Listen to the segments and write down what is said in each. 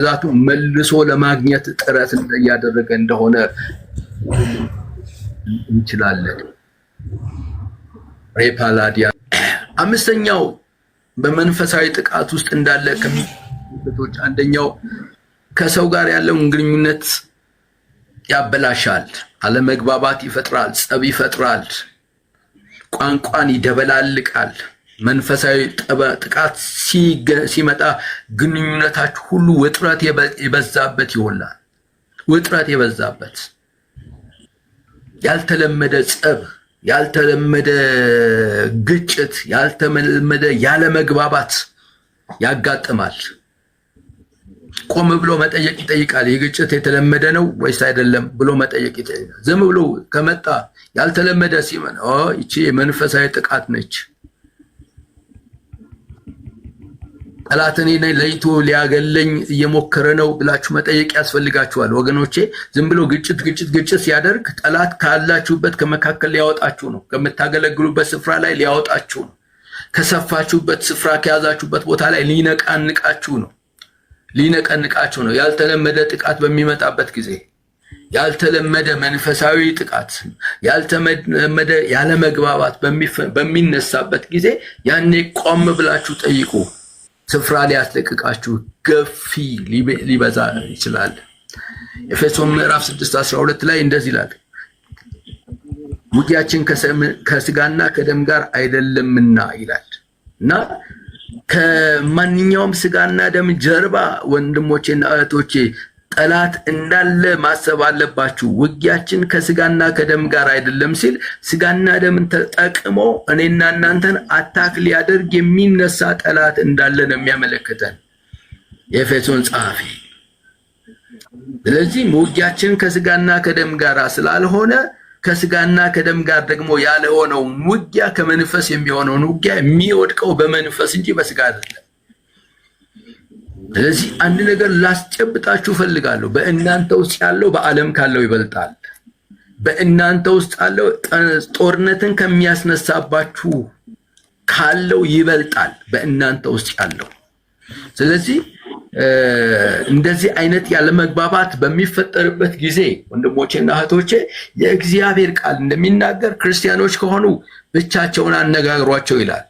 ዛቱ መልሶ ለማግኘት ጥረት እያደረገ እንደሆነ እንችላለን። ሬፓላዲያ አምስተኛው በመንፈሳዊ ጥቃት ውስጥ እንዳለ ከሚቶች አንደኛው ከሰው ጋር ያለውን ግንኙነት ያበላሻል፣ አለመግባባት ይፈጥራል፣ ጸብ ይፈጥራል፣ ቋንቋን ይደበላልቃል። መንፈሳዊ ጥቃት ሲመጣ ግንኙነታችሁ ሁሉ ውጥረት የበዛበት ይሆናል። ውጥረት የበዛበት ያልተለመደ ጸብ፣ ያልተለመደ ግጭት፣ ያልተለመደ ያለመግባባት ያጋጥማል። ቆም ብሎ መጠየቅ ይጠይቃል። የግጭት የተለመደ ነው ወይስ አይደለም ብሎ መጠየቅ ይጠይቃል። ዝም ብሎ ከመጣ ያልተለመደ ሲሆን ይቺ መንፈሳዊ ጥቃት ነች። ጠላት እኔን ለይቶ ሊያገለኝ እየሞከረ ነው ብላችሁ መጠየቅ ያስፈልጋችኋል ወገኖቼ። ዝም ብሎ ግጭት ሲያደርግ ጠላት ካላችሁበት ከመካከል ሊያወጣችሁ ነው። ከምታገለግሉበት ስፍራ ላይ ሊያወጣችሁ ነው። ከሰፋችሁበት ስፍራ ከያዛችሁበት ቦታ ላይ ሊነቃንቃችሁ ነው። ያልተለመደ ጥቃት በሚመጣበት ጊዜ፣ ያልተለመደ መንፈሳዊ ጥቃት፣ ያልተለመደ ያለመግባባት በሚነሳበት ጊዜ ያኔ ቆም ብላችሁ ጠይቁ። ስፍራ ሊያስለቅቃችሁ ገፊ ሊበዛ ይችላል። ኤፌሶን ምዕራፍ 6:12 ላይ እንደዚህ ይላል፣ ውጊያችን ከስጋና ከደም ጋር አይደለምና ይላል። እና ከማንኛውም ስጋና ደም ጀርባ ወንድሞቼና እህቶቼ ጠላት እንዳለ ማሰብ አለባችሁ። ውጊያችን ከስጋና ከደም ጋር አይደለም ሲል ስጋና ደምን ተጠቅሞ እኔና እናንተን አታክ ሊያደርግ የሚነሳ ጠላት እንዳለ ነው የሚያመለክተን የኤፌሶን ጸሐፊ። ስለዚህ ውጊያችን ከስጋና ከደም ጋር ስላልሆነ ከስጋና ከደም ጋር ደግሞ ያልሆነው ውጊያ ከመንፈስ የሚሆነውን ውጊያ የሚወድቀው በመንፈስ እንጂ በስጋ አይደለም። ስለዚህ አንድ ነገር ላስጨብጣችሁ ፈልጋለሁ። በእናንተ ውስጥ ያለው በዓለም ካለው ይበልጣል። በእናንተ ውስጥ ያለው ጦርነትን ከሚያስነሳባችሁ ካለው ይበልጣል በእናንተ ውስጥ ያለው። ስለዚህ እንደዚህ አይነት ያለመግባባት በሚፈጠርበት ጊዜ ወንድሞቼና እህቶቼ የእግዚአብሔር ቃል እንደሚናገር ክርስቲያኖች ከሆኑ ብቻቸውን አነጋግሯቸው ይላል።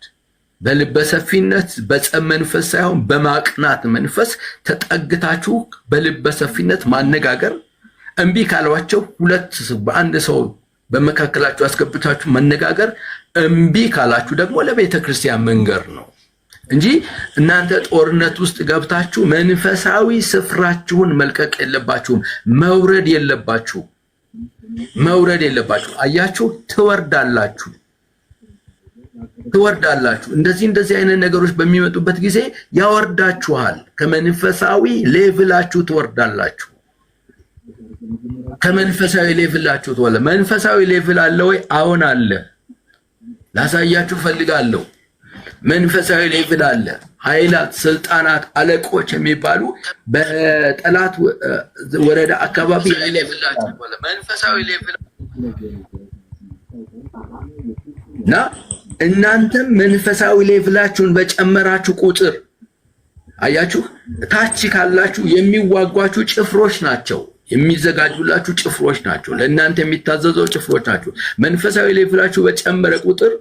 በልበሰፊነት በጸብ መንፈስ ሳይሆን በማቅናት መንፈስ ተጠግታችሁ በልበሰፊነት ማነጋገር። እምቢ ካሏቸው ሁለት በአንድ ሰው በመካከላችሁ አስገብታችሁ መነጋገር። እምቢ ካላችሁ ደግሞ ለቤተ ክርስቲያን መንገር ነው እንጂ እናንተ ጦርነት ውስጥ ገብታችሁ መንፈሳዊ ስፍራችሁን መልቀቅ የለባችሁም። መውረድ የለባችሁ። አያችሁ፣ ትወርዳላችሁ። እንደዚህ አይነት ነገሮች በሚመጡበት ጊዜ ያወርዳችኋል። ከመንፈሳዊ ሌቭላችሁ ትወርዳላችሁ። መንፈሳዊ ሌቭል አለ ወይ? አዎን አለ። ላሳያችሁ ፈልጋለሁ። መንፈሳዊ ሌቭል አለ። ኃይላት፣ ስልጣናት፣ አለቆች የሚባሉ በጠላት ወረዳ አካባቢ መንፈሳዊ ሌቭል እና እናንተም መንፈሳዊ ሌቭላችሁን በጨመራችሁ ቁጥር አያችሁ፣ ታች ካላችሁ የሚዋጓችሁ ጭፍሮች ናቸው፣ የሚዘጋጁላችሁ ጭፍሮች ናቸው፣ ለእናንተ የሚታዘዘው ጭፍሮች ናቸው። መንፈሳዊ ሌቭላችሁ በጨመረ ቁጥር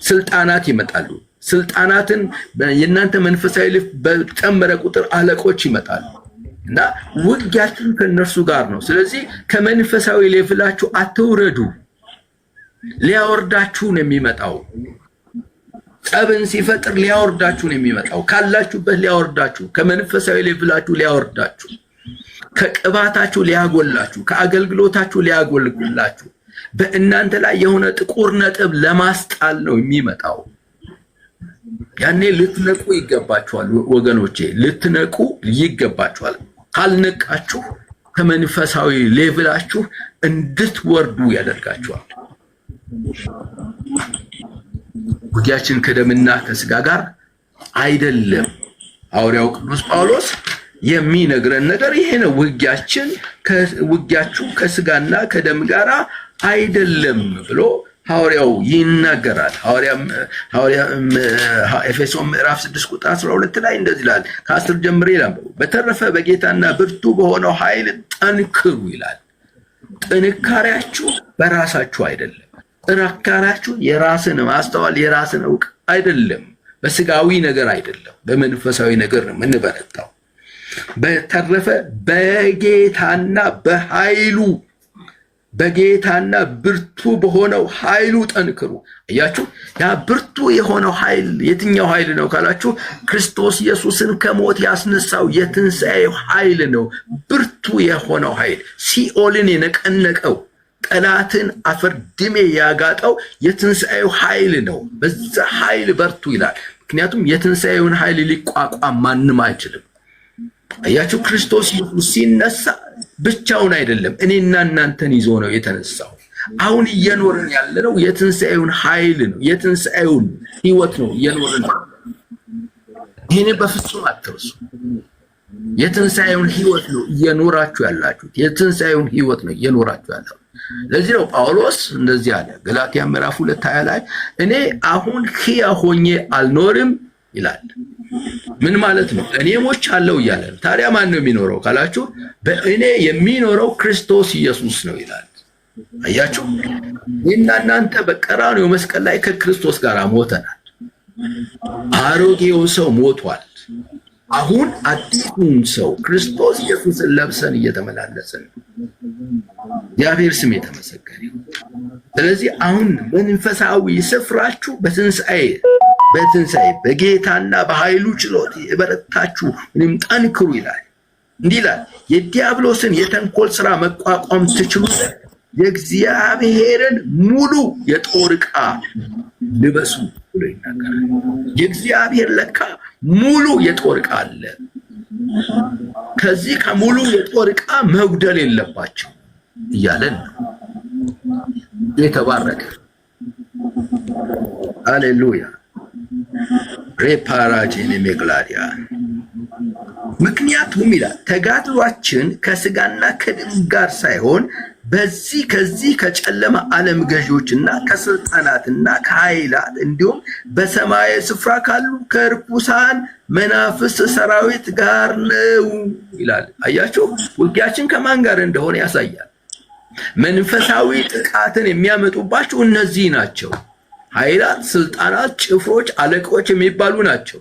ስልጣናት ይመጣሉ። ስልጣናትን የእናንተ መንፈሳዊ ሌቭል በጨመረ ቁጥር አለቆች ይመጣሉ እና ውጊያችሁ ከነርሱ ጋር ነው። ስለዚህ ከመንፈሳዊ ሌቭላችሁ አትውረዱ። ሊያወርዳችሁ ነው የሚመጣው። ጸብን ሲፈጥር ሊያወርዳችሁ ነው የሚመጣው። ካላችሁበት ሊያወርዳችሁ፣ ከመንፈሳዊ ሌቭላችሁ ሊያወርዳችሁ፣ ከቅባታችሁ ሊያጎላችሁ፣ ከአገልግሎታችሁ ሊያጎልላችሁ፣ በእናንተ ላይ የሆነ ጥቁር ነጥብ ለማስጣል ነው የሚመጣው። ያኔ ልትነቁ ይገባችኋል ወገኖቼ፣ ልትነቁ ይገባችኋል። ካልነቃችሁ ከመንፈሳዊ ሌቭላችሁ እንድትወርዱ ያደርጋችኋል። ውጊያችን ከደምና ከስጋ ጋር አይደለም። ሐዋርያው ቅዱስ ጳውሎስ የሚነግረን ነገር ይሄ ነው። ውጊያችሁ ከስጋና ከደም ጋር አይደለም ብሎ ሐዋርያው ይናገራል። ሐዋርያ ኤፌሶን ምዕራፍ 6 ቁጥር 12 ላይ እንደዚህ ይላል። ከ10 ጀምሬ ላንብበው። በተረፈ በጌታና ብርቱ በሆነው ኃይል ጠንክሩ ይላል። ጥንካሬያችሁ በራሳችሁ አይደለም። ጥንካሬያችሁ የራስን ማስተዋል የራስን እውቅ አይደለም። በስጋዊ ነገር አይደለም፣ በመንፈሳዊ ነገር ነው የምንበረታው። በተረፈ በጌታና በኃይሉ በጌታና ብርቱ በሆነው ኃይሉ ጠንክሩ። አያችሁ፣ ያ ብርቱ የሆነው ኃይል የትኛው ኃይል ነው ካላችሁ፣ ክርስቶስ ኢየሱስን ከሞት ያስነሳው የትንሣኤው ኃይል ነው። ብርቱ የሆነው ኃይል ሲኦልን የነቀነቀው ጠላትን አፈር ድሜ ያጋጠው የትንሣኤው ኃይል ነው። በዛ ኃይል በርቱ ይላል። ምክንያቱም የትንሣኤውን ኃይል ሊቋቋም ማንም አይችልም። አያችሁ፣ ክርስቶስ ኢየሱስ ሲነሳ ብቻውን አይደለም፣ እኔና እናንተን ይዞ ነው የተነሳው። አሁን እየኖርን ያለነው የትንሣኤውን ኃይል ነው፣ የትንሣኤውን ህይወት ነው እየኖርን። ይሄን በፍጹም አትርሱ። የትንሣኤውን ህይወት ነው እየኖራችሁ ያላችሁት። የትንሣኤውን ህይወት ነው እየኖራችሁ ያላችሁት። ለዚህ ነው ጳውሎስ እንደዚህ አለ ገላትያ ምዕራፍ 2:20 ላይ እኔ አሁን ሕያው ሆኜ አልኖርም ይላል። ምን ማለት ነው? እኔ ሞቻለሁ እያለ። ታዲያ ማን ነው የሚኖረው ካላችሁ፣ በእኔ የሚኖረው ክርስቶስ ኢየሱስ ነው ይላል። አያችሁ፣ እኔና እናንተ በቀራንዮ መስቀል ላይ ከክርስቶስ ጋር ሞተናል። አሮጌው ሰው ሞቷል። አሁን አዲሱን ሰው ክርስቶስ ኢየሱስን ለብሰን እየተመላለስን ነው። እግዚአብሔር ስም የተመሰገነ ይሁን። ስለዚህ አሁን መንፈሳዊ ስፍራችሁ በትንሣኤ በጌታና በኃይሉ ችሎት የበረታችሁ ወይም ጠንክሩ ይላል። እንዲህ ይላል፣ የዲያብሎስን የተንኮል ሥራ መቋቋም ትችሉ ዘንድ የእግዚአብሔርን ሙሉ የጦር ዕቃ ልበሱ ብሎ ይናገራል። የእግዚአብሔር ለካ ሙሉ የጦር ዕቃ አለ። ከዚህ ከሙሉ የጦር ዕቃ መጉደል የለባቸው እያለን ነው። የተባረከ ሃሌሉያ። ሬፓራጂን ሜግላዲያ ምክንያቱም ይላል ተጋድሏችን ከስጋና ከደም ጋር ሳይሆን ከዚህ ከጨለማ ዓለም ገዢዎችና ከስልጣናትና ከኃይላት እንዲሁም በሰማያዊ ስፍራ ካሉ ከርኩሳን መናፍስት ሰራዊት ጋር ነው ይላል። አያችሁ፣ ውጊያችን ከማን ጋር እንደሆነ ያሳያል። መንፈሳዊ ጥቃትን የሚያመጡባቸው እነዚህ ናቸው። ኃይላት፣ ስልጣናት፣ ጭፍሮች፣ አለቆች የሚባሉ ናቸው።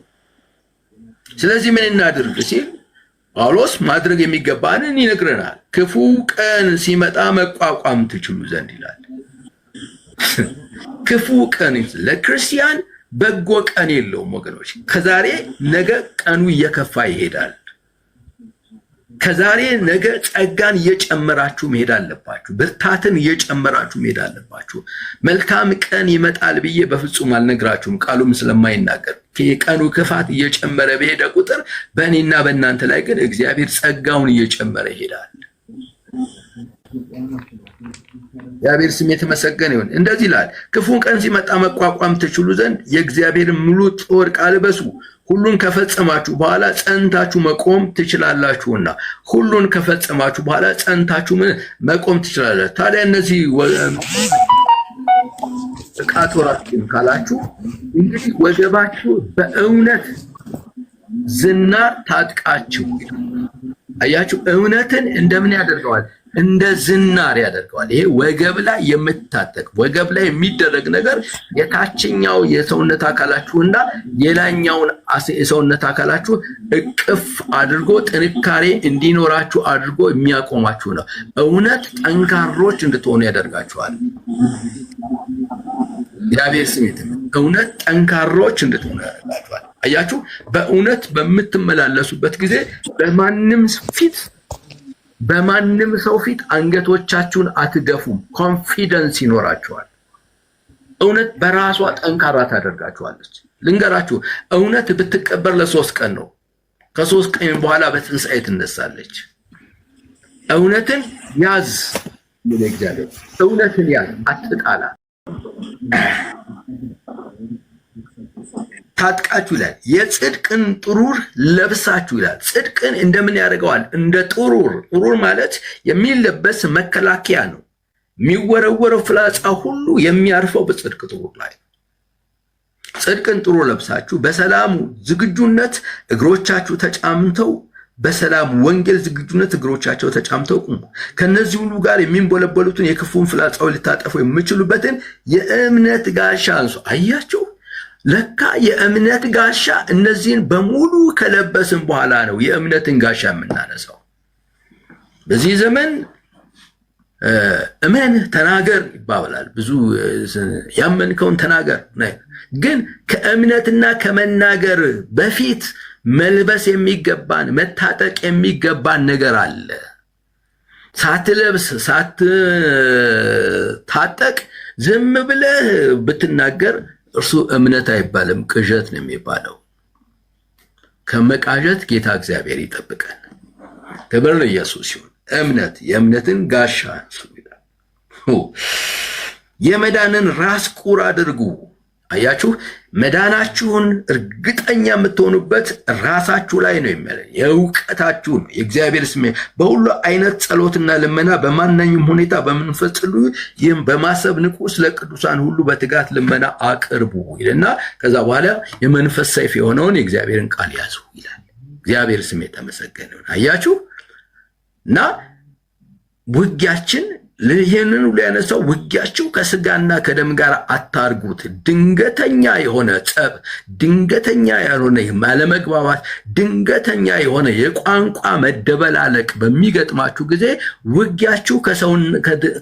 ስለዚህ ምን እናድርግ ሲል ጳውሎስ ማድረግ የሚገባንን ይነግረናል። ክፉ ቀን ሲመጣ መቋቋም ትችሉ ዘንድ ይላል። ክፉ ቀን ለክርስቲያን በጎ ቀን የለውም ወገኖች። ከዛሬ ነገ ቀኑ እየከፋ ይሄዳል። ከዛሬ ነገ ጸጋን እየጨመራችሁ መሄድ አለባችሁ። ብርታትን እየጨመራችሁ መሄድ አለባችሁ። መልካም ቀን ይመጣል ብዬ በፍጹም አልነግራችሁም፣ ቃሉም ስለማይናገር። የቀኑ ክፋት እየጨመረ በሄደ ቁጥር በእኔና በእናንተ ላይ ግን እግዚአብሔር ጸጋውን እየጨመረ ይሄዳል። እግዚአብሔር ስም የተመሰገነ ይሁን። እንደዚህ ይላል፣ ክፉን ቀን ሲመጣ መቋቋም ትችሉ ዘንድ የእግዚአብሔርን ሙሉ ጦር ዕቃ ልበሱ፣ ሁሉን ከፈጸማችሁ በኋላ ጸንታችሁ መቆም ትችላላችሁና። ሁሉን ከፈጸማችሁ በኋላ ጸንታችሁ መቆም ትችላላችሁ። ታዲያ እነዚህ ዕቃ ጦራችን ካላችሁ እንግዲህ ወገባችሁ በእውነት ዝናር ታጥቃችሁ። አያችሁ፣ እውነትን እንደምን ያደርገዋል? እንደ ዝናር ያደርገዋል። ይሄ ወገብ ላይ የምታጠቅ ወገብ ላይ የሚደረግ ነገር የታችኛው የሰውነት አካላችሁና የላይኛውን የሰውነት አካላችሁ እቅፍ አድርጎ ጥንካሬ እንዲኖራችሁ አድርጎ የሚያቆማችሁ ነው። እውነት ጠንካሮች እንድትሆኑ ያደርጋችኋል። እግዚአብሔር ስም እውነት ጠንካሮች እንድትሆኑ ያደርጋችኋል። አያችሁ፣ በእውነት በምትመላለሱበት ጊዜ በማንም ሰው ፊት አንገቶቻችሁን አትደፉም። ኮንፊደንስ ይኖራችኋል። እውነት በራሷ ጠንካራ ታደርጋችኋለች። ልንገራችሁ፣ እውነት ብትቀበር ለ3 ቀን ነው። ከ3 ቀን በኋላ በትንሣኤ ትነሳለች። እውነትን ያዝ ለእግዚአብሔር። እውነትን ያዝ፣ አትጣላ። ታጥቃችሁ ይላል። የጽድቅን ጥሩር ለብሳችሁ ይላል። ጽድቅን እንደምን ያደርገዋል? እንደ ጥሩር። ጥሩር ማለት የሚለበስ መከላከያ ነው። የሚወረወረው ፍላጻ ሁሉ የሚያርፈው በጽድቅ ጥሩር ላይ። ጽድቅን ጥሩር ለብሳችሁ በሰላም ዝግጁነት እግሮቻችሁ ተጫምተው በሰላም ወንጌል ዝግጁነት እግሮቻቸው ተጫምተው ቁሙ። ከነዚህ ሁሉ ጋር የሚንበለበሉትን የክፉን ፍላጻዎች ልታጠፉ የምችሉበትን የእምነት ጋሻ አንሱ። አያችሁ፣ ለካ የእምነት ጋሻ እነዚህን በሙሉ ከለበስን በኋላ ነው የእምነትን ጋሻ የምናነሳው። በዚህ ዘመን እመን ተናገር ይባላል። ብዙ ያመንከውን ተናገር። ግን ከእምነትና ከመናገር በፊት መልበስ የሚገባን መታጠቅ የሚገባን ነገር አለ። ሳትለብስ ሳትታጠቅ ዝም ብለህ ብትናገር እርሱ እምነት አይባልም፣ ቅዠት ነው የሚባለው። ከመቃዠት ጌታ እግዚአብሔር ይጠብቀን። ክብር ለኢየሱስ ይሁን። እምነት የእምነትን ጋሻ አንሱ ይላል። የመዳንን ራስ ቁር አድርጉ። አያችሁ፣ መዳናችሁን እርግጠኛ የምትሆኑበት ራሳችሁ ላይ ነው የሚለው። የእውቀታችሁ ነው። የእግዚአብሔር ስም በሁሉ አይነት ጸሎትና ልመና በማንኛውም ሁኔታ በመንፈስ ጸልዩ፣ ይህም በማሰብ ንቁ፣ ስለ ቅዱሳን ሁሉ በትጋት ልመና አቅርቡ ይልና ከዛ በኋላ የመንፈስ ሰይፍ የሆነውን የእግዚአብሔርን ቃል ያዙ ይላል። እግዚአብሔር ስም የተመሰገነ ይሁን። አያችሁ እና ውጊያችን ይህንን ሁሉ ያነሳው ውጊያችሁ ከስጋና ከደም ጋር አታርጉት። ድንገተኛ የሆነ ጸብ፣ ድንገተኛ ያልሆነ አለመግባባት፣ ድንገተኛ የሆነ የቋንቋ መደበላለቅ በሚገጥማችሁ ጊዜ ውጊያችሁ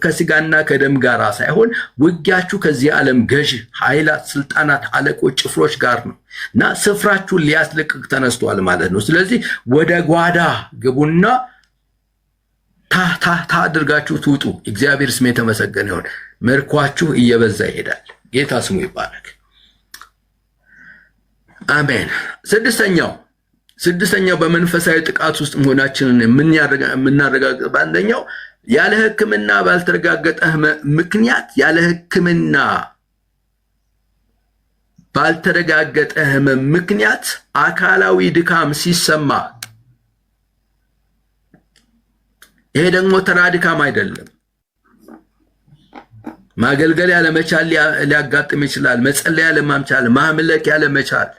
ከስጋና ከደም ጋር ሳይሆን ውጊያችሁ ከዚህ ዓለም ገዥ ኃይላት፣ ስልጣናት፣ አለቆች፣ ጭፍሮች ጋር ነው እና ስፍራችሁን ሊያስለቅቅ ተነስቷል ማለት ነው። ስለዚህ ወደ ጓዳ ግቡና ታ አድርጋችሁ ትውጡ። እግዚአብሔር ስም የተመሰገነ ይሁን። ምርኳችሁ እየበዛ ይሄዳል። ጌታ ስሙ ይባረክ። አሜን። ስድስተኛው በመንፈሳዊ ጥቃት ውስጥ መሆናችንን የምናረጋግጥ በአንደኛው ያለ ሕክምና ባልተረጋገጠ ምክንያት ባልተረጋገጠ ህመም ምክንያት አካላዊ ድካም ሲሰማ፣ ይሄ ደግሞ ተራ ድካም አይደለም። ማገልገል ያለመቻል ሊያጋጥም ይችላል። መጸለይ ያለማምቻል፣ ማምለክ ያለመቻል፣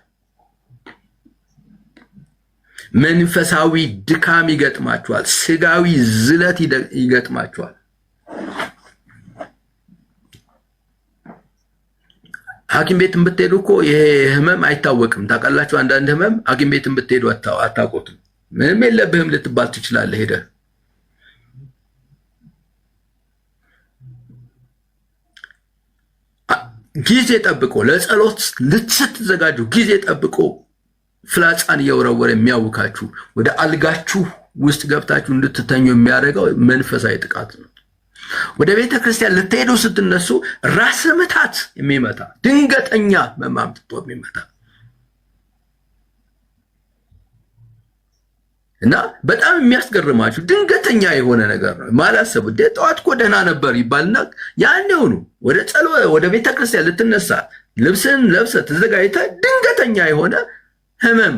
መንፈሳዊ ድካም ይገጥማችኋል። ስጋዊ ዝለት ይገጥማችኋል። ሐኪም ቤት ብትሄዱ እኮ ይሄ ህመም አይታወቅም። ታውቃላችሁ፣ አንዳንድ ህመም ሐኪም ቤት ብትሄዱ አታውቁትም። ምንም የለብህም ልትባል ትችላለህ ሄደህ። ጊዜ ጠብቆ ለጸሎት ልትዘጋጁ ጊዜ ጠብቆ ፍላጻን እየወረወረ የሚያውካችሁ ወደ አልጋችሁ ውስጥ ገብታችሁ እንድትተኙ የሚያደርገው መንፈሳዊ ጥቃት ነው። ወደ ቤተ ክርስቲያን ልትሄዱ ስትነሱ ራስ ምታት የሚመታ ድንገተኛ መማምጥቶ የሚመታ እና በጣም የሚያስገርማችሁ ድንገተኛ የሆነ ነገር ነው። ማላሰቡ ጠዋት እኮ ደህና ነበር ይባልና ያኔው ነው ወደ ቤተ ክርስቲያን ልትነሳ ልብስን ለብሰህ ተዘጋጅተህ ድንገተኛ የሆነ ህመም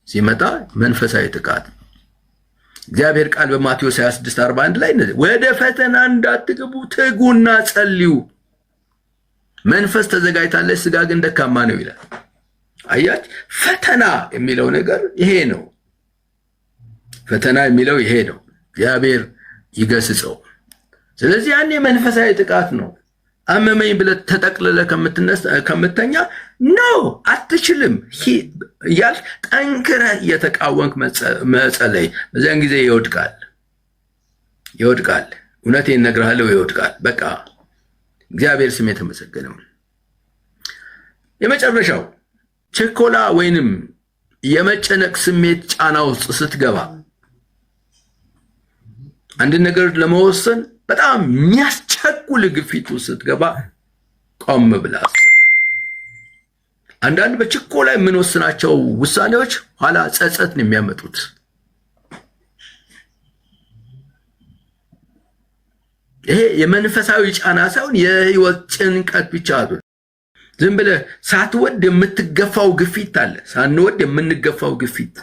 ሲመጣ መንፈሳዊ ጥቃት። እግዚአብሔር ቃል በማቴዎስ 26:41 ላይ ወደ ፈተና እንዳትገቡ ትጉና ጸልዩ፣ መንፈስ ተዘጋጅታለች፣ ስጋ ግን ደካማ ነው ይላል። አያች ፈተና የሚለው ነገር ይሄ ነው። ፈተና የሚለው ይሄ ነው። እግዚአብሔር ይገስጸው። ስለዚህ ያኔ መንፈሳዊ ጥቃት ነው። አመመኝ ብለህ ተጠቅልለህ ከምተኛ ነው አትችልም እያልክ ጠንክረህ እየተቃወምክ መጸለይ በዚያን ጊዜ ይወድቃል። እውነቴን እነግርሃለሁ፣ ይወድቃል። በቃ እግዚአብሔር ስም የተመሰገነው። የመጨረሻው ችኮላ ወይንም የመጨነቅ ስሜት ጫና ውስጥ ስትገባ፣ አንድ ነገር ለመወሰን በጣም የሚያስቸኩል ግፊት ውስጥ ስትገባ ቆም ብለህ አስብ። አንዳንድ በችኮላ የምንወስናቸው ውሳኔዎች ኋላ ጸጸት ነው የሚያመጡት። ይሄ የመንፈሳዊ ጫና ሳይሆን የህይወት ጭንቀት ብቻ ነው። ዝም ብለህ ሳትወድ የምትገፋው ግፊት አለ፣ ሳንወድ የምንገፋው ግፊት።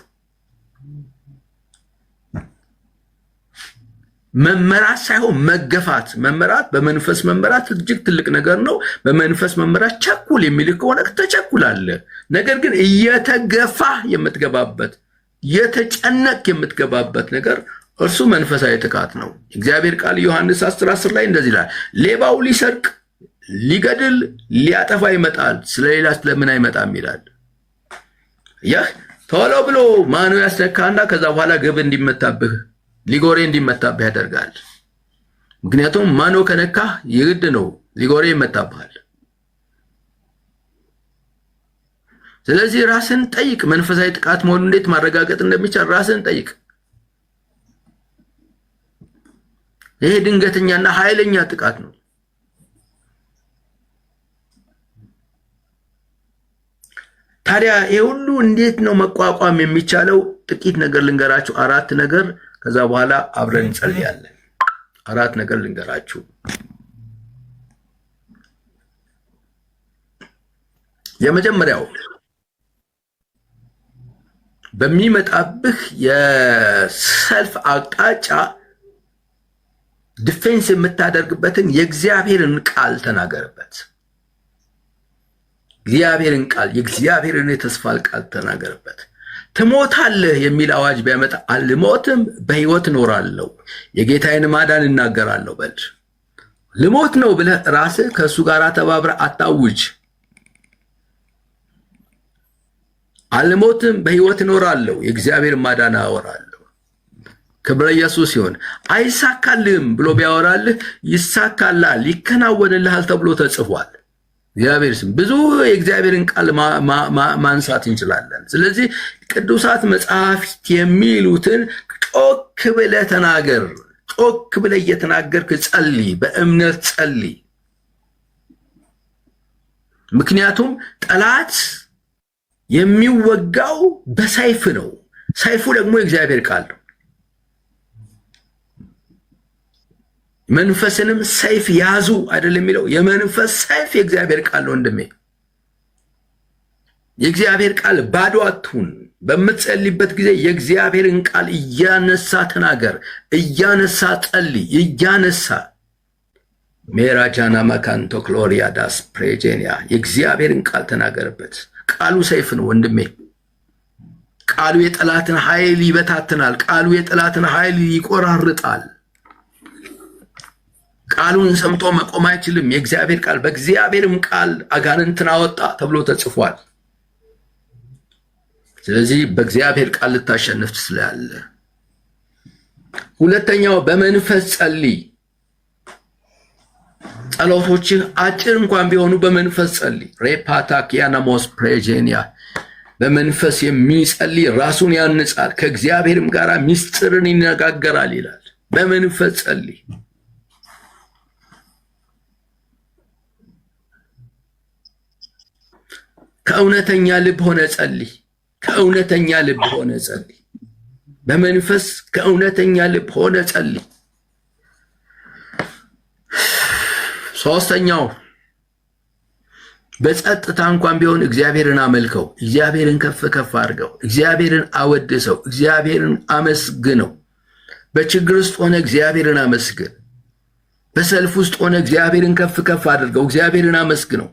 መመራት ሳይሆን መገፋት። መመራት በመንፈስ መመራት እጅግ ትልቅ ነገር ነው። በመንፈስ መመራት ቸኩል የሚል ከሆነ ተቸኩላለህ። ነገር ግን እየተገፋ የምትገባበት የተጨነቅ የምትገባበት ነገር እርሱ መንፈሳዊ ጥቃት ነው። እግዚአብሔር ቃል ዮሐንስ 10:10 ላይ እንደዚህ ይላል፣ ሌባው ሊሰርቅ ሊገድል ሊያጠፋ ይመጣል፣ ስለሌላ ስለምን አይመጣም ይላል። ይህ ቶሎ ብሎ ማኑ ያስነካና ከዛ በኋላ ግብ እንዲመታብህ ሊጎሬ እንዲመታብህ ያደርጋል። ምክንያቱም ማኖ ከነካህ ይግድ ነው ሊጎሬ ይመታብሃል። ስለዚህ ራስን ጠይቅ። መንፈሳዊ ጥቃት መሆኑን እንዴት ማረጋገጥ እንደሚቻል ራስን ጠይቅ። ይሄ ድንገተኛና ኃይለኛ ጥቃት ነው። ታዲያ ይሄ ሁሉ እንዴት ነው መቋቋም የሚቻለው? ጥቂት ነገር ልንገራችሁ፣ 4 ነገር። ከዛ በኋላ አብረን እንጸልያለን። 4 ነገር ልንገራችሁ። የመጀመሪያው በሚመጣብህ የሰልፍ አቅጣጫ ዲፌንስ የምታደርግበትን የእግዚአብሔርን ቃል ተናገርበት። እግዚአብሔርን ቃል የእግዚአብሔርን የተስፋ ቃል ተናገርበት። ትሞታለህ የሚል አዋጅ ቢያመጣ አልሞትም በሕይወት እኖራለሁ የጌታዬን ማዳን እናገራለሁ በል። ልሞት ነው ብለህ ራስህ ከእሱ ጋር ተባብረህ አታውጅ። አልሞትም በሕይወት እኖራለሁ የእግዚአብሔር ማዳን አወራለሁ። ክብረ ኢየሱስ ይሁን። አይሳካልህም ብሎ ቢያወራልህ ይሳካልሃል፣ ይከናወንልሃል ተብሎ ተጽፏል። እግዚአብሔር ስም ብዙ የእግዚአብሔርን ቃል ማንሳት እንችላለን። ስለዚህ ቅዱሳት መጽሐፍት የሚሉትን ጮክ ብለህ ተናገር። ጮክ ብለህ እየተናገርክ ጸልይ፣ በእምነት ጸልይ። ምክንያቱም ጠላት የሚወጋው በሰይፍ ነው። ሰይፉ ደግሞ የእግዚአብሔር ቃል ነው። መንፈስንም ሰይፍ ያዙ አይደለም የሚለው? የመንፈስ ሰይፍ የእግዚአብሔር ቃል ነው ወንድሜ። የእግዚአብሔር ቃል ባዶ አትሁን። በምትጸልይበት ጊዜ የእግዚአብሔርን ቃል እያነሳ ተናገር፣ እያነሳ ጸልይ፣ እያነሳ ሜራጃና መካንቶ ክሎሪያ ዳስ ፕሬጄኒያ የእግዚአብሔርን ቃል ተናገርበት። ቃሉ ሰይፍ ነው ወንድሜ። ቃሉ የጠላትን ኃይል ይበታትናል። ቃሉ የጠላትን ኃይል ይቆራርጣል። ቃሉን ሰምቶ መቆም አይችልም። የእግዚአብሔር ቃል በእግዚአብሔርም ቃል አጋንንትን አወጣ ተብሎ ተጽፏል። ስለዚህ በእግዚአብሔር ቃል ልታሸንፍ ትችላለህ። ሁለተኛው በመንፈስ ጸልይ። ጸሎቶችህ አጭር እንኳን ቢሆኑ በመንፈስ ጸልይ። ሬፓታኪያናሞስ ፕሬጄኒያ በመንፈስ የሚጸልይ ራሱን ያንጻል፣ ከእግዚአብሔርም ጋር ምስጢርን ይነጋገራል ይላል። በመንፈስ ጸልይ። ከእውነተኛ ልብ ሆነ ጸልይ። ከእውነተኛ ልብ ሆነ ጸልይ። በመንፈስ ከእውነተኛ ልብ ሆነ ጸልይ። ሶስተኛው በጸጥታ እንኳን ቢሆን እግዚአብሔርን አመልከው። እግዚአብሔርን ከፍ ከፍ አድርገው። እግዚአብሔርን አወድሰው። እግዚአብሔርን አመስግነው። በችግር ውስጥ ሆነ እግዚአብሔርን አመስግን። በሰልፍ ውስጥ ሆነ እግዚአብሔርን ከፍ ከፍ አድርገው። እግዚአብሔርን አመስግነው።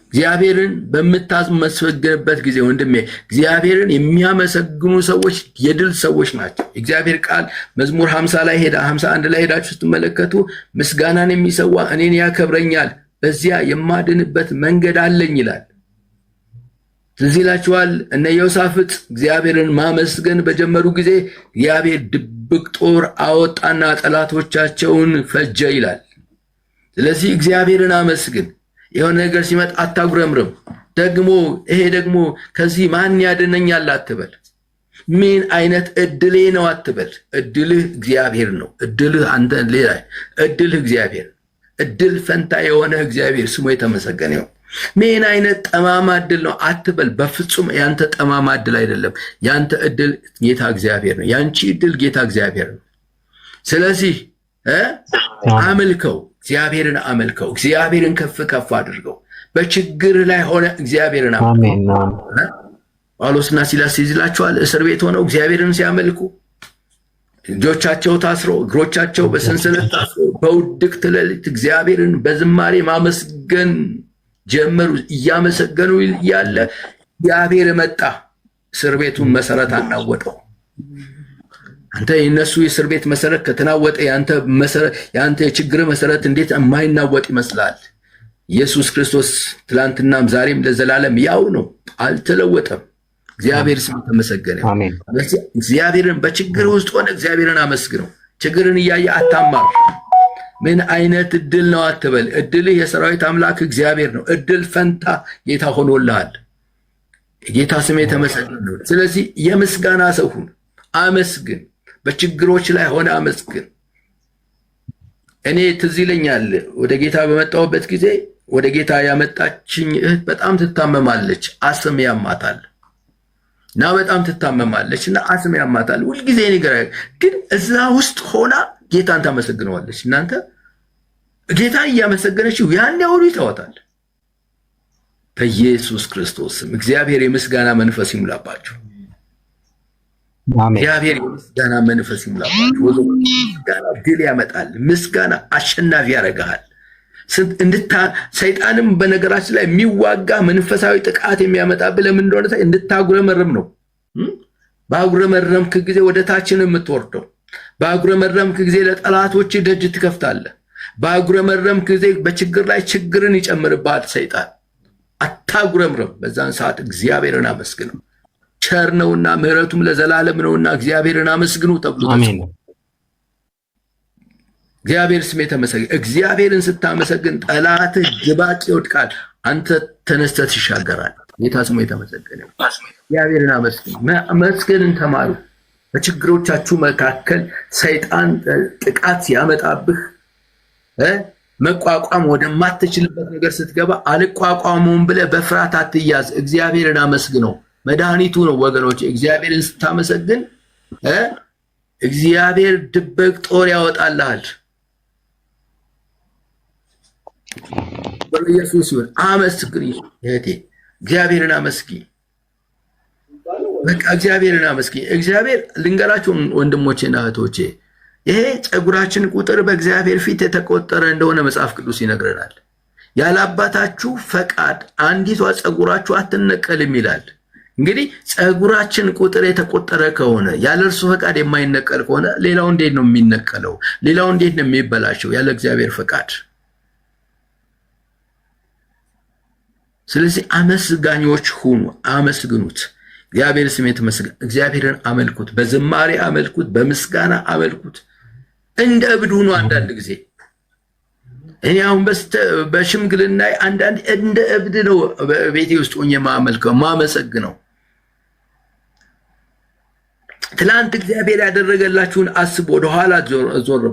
እግዚአብሔርን በምታስመስግንበት ጊዜ ወንድሜ እግዚአብሔርን የሚያመሰግኑ ሰዎች የድል ሰዎች ናቸው። እግዚአብሔር ቃል መዝሙር 50 ላይ 51 ላይ ሄዳችሁ ስትመለከቱ ምስጋናን የሚሰዋ እኔን ያከብረኛል፣ በዚያ የማድንበት መንገድ አለኝ ይላል። ትዝ ይላችኋል እነ ዮሳፍጥ እግዚአብሔርን ማመስገን በጀመሩ ጊዜ እግዚአብሔር ድብቅ ጦር አወጣና ጠላቶቻቸውን ፈጀ ይላል። ስለዚህ እግዚአብሔርን አመስግን። የሆነ ነገር ሲመጣ አታጉረምርም። ደግሞ ይሄ ደግሞ ከዚህ ማን ያድነኛል አትበል። ምን አይነት እድሌ ነው አትበል። እድልህ እግዚአብሔር ነው። እድልህ አንተ ሌላ እድልህ እግዚአብሔር። እድል ፈንታ የሆነ እግዚአብሔር ስሙ የተመሰገነ ይሁን። ምን አይነት ጠማማ እድል ነው አትበል። በፍጹም ያንተ ጠማማ እድል አይደለም። ያንተ እድል ጌታ እግዚአብሔር ነው። ያንቺ እድል ጌታ እግዚአብሔር ነው። ስለዚህ አመልከው። እግዚአብሔርን አመልከው። እግዚአብሔርን ከፍ ከፍ አድርገው። በችግር ላይ ሆነ እግዚአብሔርን አመልከው። ጳውሎስና ሲላስ ይዝላቸዋል እስር ቤት ሆነው እግዚአብሔርን ሲያመልኩ እጆቻቸው ታስሮ እግሮቻቸው በሰንሰለት ታስሮ በውድቅት ሌሊት እግዚአብሔርን በዝማሬ ማመስገን ጀመሩ። እያመሰገኑ ያለ እግዚአብሔር መጣ፣ እስር ቤቱን መሰረት አናወጠው። አንተ የነሱ የእስር ቤት መሰረት ከተናወጠ ያንተ የችግር መሰረት እንዴት የማይናወጥ ይመስላል? ኢየሱስ ክርስቶስ ትላንትናም ዛሬም ለዘላለም ያው ነው፣ አልተለወጠም። እግዚአብሔር ስም ተመሰገነ። እግዚአብሔርን በችግር ውስጥ ሆነ እግዚአብሔርን አመስግነው። ችግርን እያየ አታማር። ምን አይነት እድል ነው አትበል። እድልህ የሰራዊት አምላክ እግዚአብሔር ነው። እድል ፈንታ ጌታ ሆኖልሃል። ጌታ ስም የተመሰገነ። ስለዚህ የምስጋና ሰው ሁን፣ አመስግን። በችግሮች ላይ ሆነ አመስግን። እኔ ትዝ ይለኛል ወደ ጌታ በመጣሁበት ጊዜ ወደ ጌታ ያመጣችኝ እህት በጣም ትታመማለች፣ አስም ያማታል እና በጣም ትታመማለች እና አስም ያማታል። ሁልጊዜ ነገር ግን እዛ ውስጥ ሆና ጌታን ታመሰግነዋለች። እናንተ ጌታን እያመሰገነችው ያን ያውሉ ይተዋታል። በኢየሱስ ክርስቶስ ስም እግዚአብሔር የምስጋና መንፈስ ይሙላባችሁ። እግዚአብሔር የምስጋና መንፈስ ይሙላባችሁ። ምስጋና ድል ያመጣል። ምስጋና አሸናፊ ያደርግሃል። ሰይጣንም በነገራችን ላይ የሚዋጋ መንፈሳዊ ጥቃት የሚያመጣብህ ለምን እንደሆነ እንድታጉረመርም ነው። በአጉረመረምክ ጊዜ ወደ ታችን የምትወርደው፣ በአጉረመረምክ ጊዜ ለጠላቶች ደጅ ትከፍታለህ። በአጉረመረምክ ጊዜ በችግር ላይ ችግርን ይጨምርብሃል ሰይጣን። አታጉረምረም። በዛን ሰዓት እግዚአብሔርን አመስግነው። ቸር ነውና ምሕረቱም ለዘላለም ነውና እግዚአብሔርን አመስግኑ ተብሎ እግዚአብሔር ስም የተመሰገነ። እግዚአብሔርን ስታመሰግን ጠላትህ ድባቅ ይወድቃል፣ አንተ ተነስተህ ትሻገራል። ጌታ ስሙ የተመሰገነ። እግዚአብሔርን አመስግኑ። መስገንን ተማሩ። በችግሮቻችሁ መካከል ሰይጣን ጥቃት ያመጣብህ መቋቋም ወደማትችልበት ነገር ስትገባ አልቋቋመውም ብለህ በፍርሃት አትያዝ። እግዚአብሔርን አመስግነው። መድኃኒቱ ነው ወገኖች። እግዚአብሔርን ስታመሰግን እግዚአብሔር ድብቅ ጦር ያወጣልሃል። በኢየሱስ ይሁን። አመስግን እህቴ፣ እግዚአብሔርን አመስግኝ። በቃ እግዚአብሔርን አመስግኝ። እግዚአብሔር ልንገራችሁ ወንድሞቼና እህቶቼ፣ ይሄ ፀጉራችን ቁጥር በእግዚአብሔር ፊት የተቆጠረ እንደሆነ መጽሐፍ ቅዱስ ይነግረናል። ያለ አባታችሁ ፈቃድ አንዲቷ ፀጉራችሁ አትነቀልም ይላል። እንግዲህ ፀጉራችን ቁጥር የተቆጠረ ከሆነ ያለ እርሱ ፈቃድ የማይነቀል ከሆነ ሌላው እንዴት ነው የሚነቀለው? ሌላው እንዴት ነው የሚበላሸው? ያለ እግዚአብሔር ፈቃድ። ስለዚህ አመስጋኞች ሁኑ፣ አመስግኑት። እግዚአብሔር ስም የተመሰገነ። እግዚአብሔርን አመልኩት፣ በዝማሬ አመልኩት፣ በምስጋና አመልኩት። እንደ እብድ ሁኑ። አንዳንድ ጊዜ እኔ አሁን በሽምግልና አንዳንድ እንደ እብድ ነው ቤቴ ውስጥ ሆኜ ማመልከው ማመሰግነው። ትላንት እግዚአብሔር ያደረገላችሁን አስቡ። ወደኋላ ዞር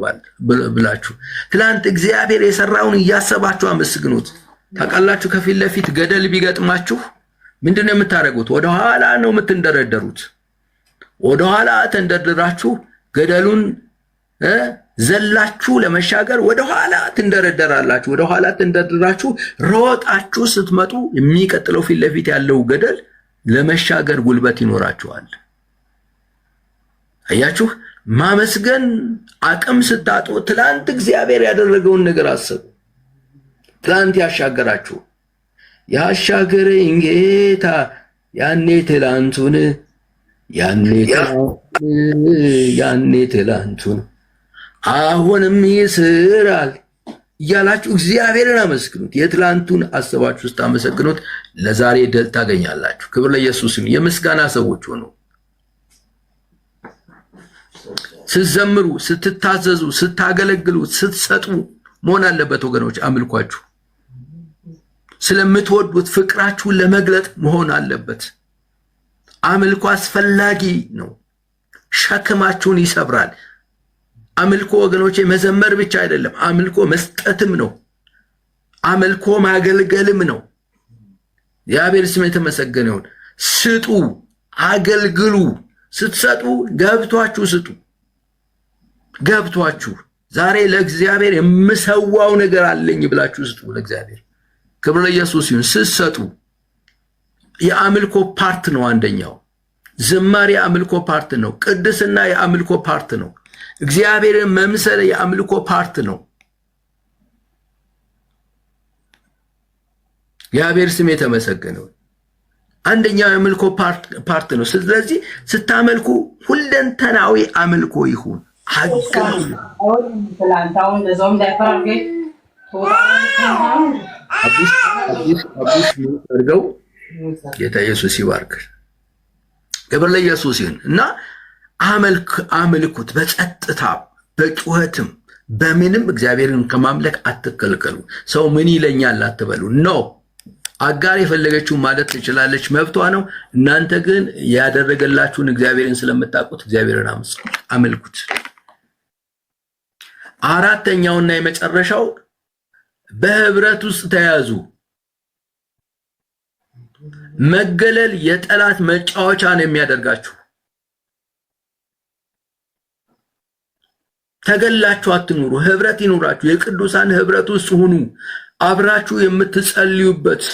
ብላችሁ ትላንት እግዚአብሔር የሰራውን እያሰባችሁ አመስግኑት። ታውቃላችሁ፣ ከፊት ለፊት ገደል ቢገጥማችሁ ምንድነው የምታደርጉት? ወደኋላ ነው የምትንደረደሩት። ወደኋላ ተንደርድራችሁ ገደሉን ዘላችሁ ለመሻገር ወደኋላ ትንደረደራላችሁ። ወደኋላ ተንደርድራችሁ ሮጣችሁ ስትመጡ የሚቀጥለው ፊት ለፊት ያለው ገደል ለመሻገር ጉልበት ይኖራችኋል። አያችሁ፣ ማመስገን አቅም ስታጡ ትላንት እግዚአብሔር ያደረገውን ነገር አስቡ። ትላንት ያሻገረኝ ጌታ ያኔ ትላንቱን አሁንም ይስራል እያላችሁ እግዚአብሔርን አመስግኑት። የትላንቱን አስባችሁ ስታመሰግኑት ለዛሬ ድል ታገኛላችሁ። ክብር ለኢየሱስ ይሁን። የምስጋና ሰዎች ሆኑ። ስትዘምሩ፣ ስትታዘዙ፣ ስታገለግሉ፣ ስትሰጡ መሆን አለበት ወገኖች። አምልኳችሁ ስለምትወዱት ፍቅራችሁን ለመግለጥ መሆን አለበት። አምልኮ አስፈላጊ ነው። ሸክማችሁን ይሰብራል። አምልኮ ወገኖቼ መዘመር ብቻ አይደለም፣ አምልኮ መስጠትም ነው። አምልኮ ማገልገልም ነው። እግዚአብሔር ስም የተመሰገነ ይሁን። ስጡ፣ አገልግሉ። ስትሰጡ ገብቷችሁ ስጡ። ገብቷችሁ ዛሬ ለእግዚአብሔር የምሰዋው ነገር አለኝ ብላችሁ ስጡ ለእግዚአብሔር። ክብር ለኢየሱስ ይሁን። ስትሰጡ የአምልኮ ፓርት ነው አንደኛው። ዝማሬ የአምልኮ ፓርት ነው። ቅድስና የአምልኮ ፓርት ነው። እግዚአብሔርን መምሰል የአምልኮ ፓርት ነው። እግዚአብሔር ስም የተመሰገነው አንደኛው የአምልኮ ፓርት ነው። ስለዚህ ስታመልኩ ሁለንተናዊ አምልኮ ይሁን። አዲስ ጌታ ኢየሱስ ይባርክ። ክብር ለኢየሱስ ይሁን እና አምልኩት በጸጥታ በጩኸትም በምንም እግዚአብሔርን ከማምለክ አትከልከሉ። ሰው ምን ይለኛል አትበሉ። ነው አጋር የፈለገችው ማለት ትችላለች፣ መብቷ ነው። እናንተ ግን ያደረገላችሁን እግዚአብሔርን ስለምታውቁት እግዚአብሔርን አምልኩት። አራተኛውና የመጨረሻው በህብረት ውስጥ ተያዙ። መገለል የጠላት መጫወቻ ነው የሚያደርጋችሁ። ተገላችሁ አትኑሩ። ህብረት ይኑራችሁ። የቅዱሳን ህብረት ውስጥ ሁኑ። አብራችሁ የምትጸልዩበት፣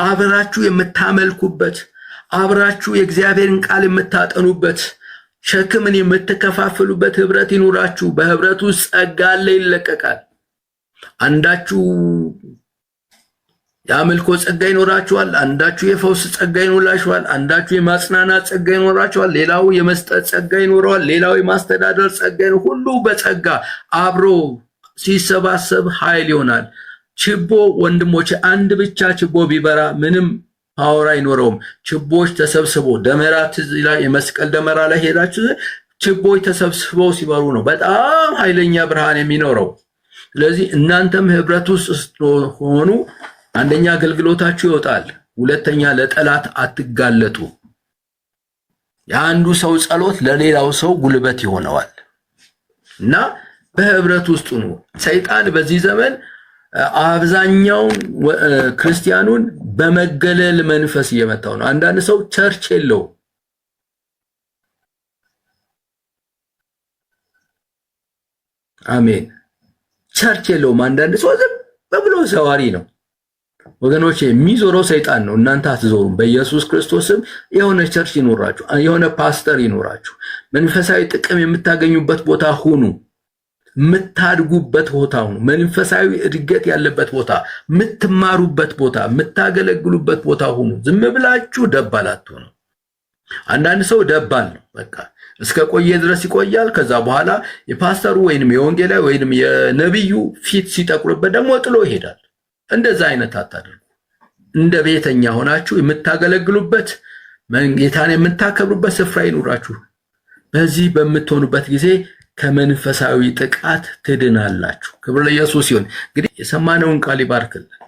አብራችሁ የምታመልኩበት፣ አብራችሁ የእግዚአብሔርን ቃል የምታጠኑበት፣ ሸክምን የምትከፋፈሉበት ህብረት ይኑራችሁ። በህብረት ውስጥ ጸጋ አለ፣ ይለቀቃል። አንዳችሁ የአምልኮ ጸጋ ይኖራችኋል፣ አንዳችሁ የፈውስ ጸጋ ይኖራችኋል፣ አንዳችሁ የማጽናናት ጸጋ ይኖራችኋል፣ ሌላው የመስጠት ጸጋ ይኖረዋል፣ ሌላው የማስተዳደር ጸጋ ይኖራል። ሁሉ በጸጋ አብሮ ሲሰባሰብ ኃይል ይሆናል። ችቦ ወንድሞች፣ አንድ ብቻ ችቦ ቢበራ ምንም ፓወር አይኖረውም። ችቦች ተሰብስቦ ደመራ ትዝ ይላል። የመስቀል ደመራ ላይ ሄዳችሁ ችቦች ተሰብስበው ሲበሩ ነው በጣም ኃይለኛ ብርሃን የሚኖረው። ስለዚህ እናንተም ህብረት ውስጥ ሆኑ። አንደኛ አገልግሎታችሁ ይወጣል፣ ሁለተኛ ለጠላት አትጋለጡ። የአንዱ ሰው ጸሎት ለሌላው ሰው ጉልበት ይሆነዋል እና በህብረት ውስጥ ነው። ሰይጣን በዚህ ዘመን አብዛኛውን ክርስቲያኑን በመገለል መንፈስ እየመታው ነው። አንዳንድ ሰው ቸርች የለው፣ አሜን፣ ቸርች የለውም። አንዳንድ ሰው ዝም ብሎ ዘዋሪ ነው። ወገኖች የሚዞረው ሰይጣን ነው፣ እናንተ አትዞሩም። በኢየሱስ ክርስቶስም የሆነ ቸርች ይኖራችሁ፣ የሆነ ፓስተር ይኖራችሁ፣ መንፈሳዊ ጥቅም የምታገኙበት ቦታ ሁኑ። የምታድጉበት ቦታ ሁኑ። መንፈሳዊ እድገት ያለበት ቦታ፣ የምትማሩበት ቦታ፣ የምታገለግሉበት ቦታ ሁኑ። ዝም ብላችሁ ደባል አትሆኑ። አንዳንድ ሰው ደባል ነው፣ በቃ እስከ ቆየ ድረስ ይቆያል። ከዛ በኋላ የፓስተሩ ወይንም የወንጌላዊ ወይንም የነብዩ ፊት ሲጠቁርበት ደግሞ ጥሎ ይሄዳል። እንደዛ አይነት አታድርጉ። እንደ ቤተኛ ሆናችሁ የምታገለግሉበት፣ ጌታን የምታከብሩበት ስፍራ ይኑራችሁ። በዚህ በምትሆኑበት ጊዜ ከመንፈሳዊ ጥቃት ትድናላችሁ። ክብር ለኢየሱስ ይሁን። እንግዲህ የሰማነውን ቃል ይባርክልን።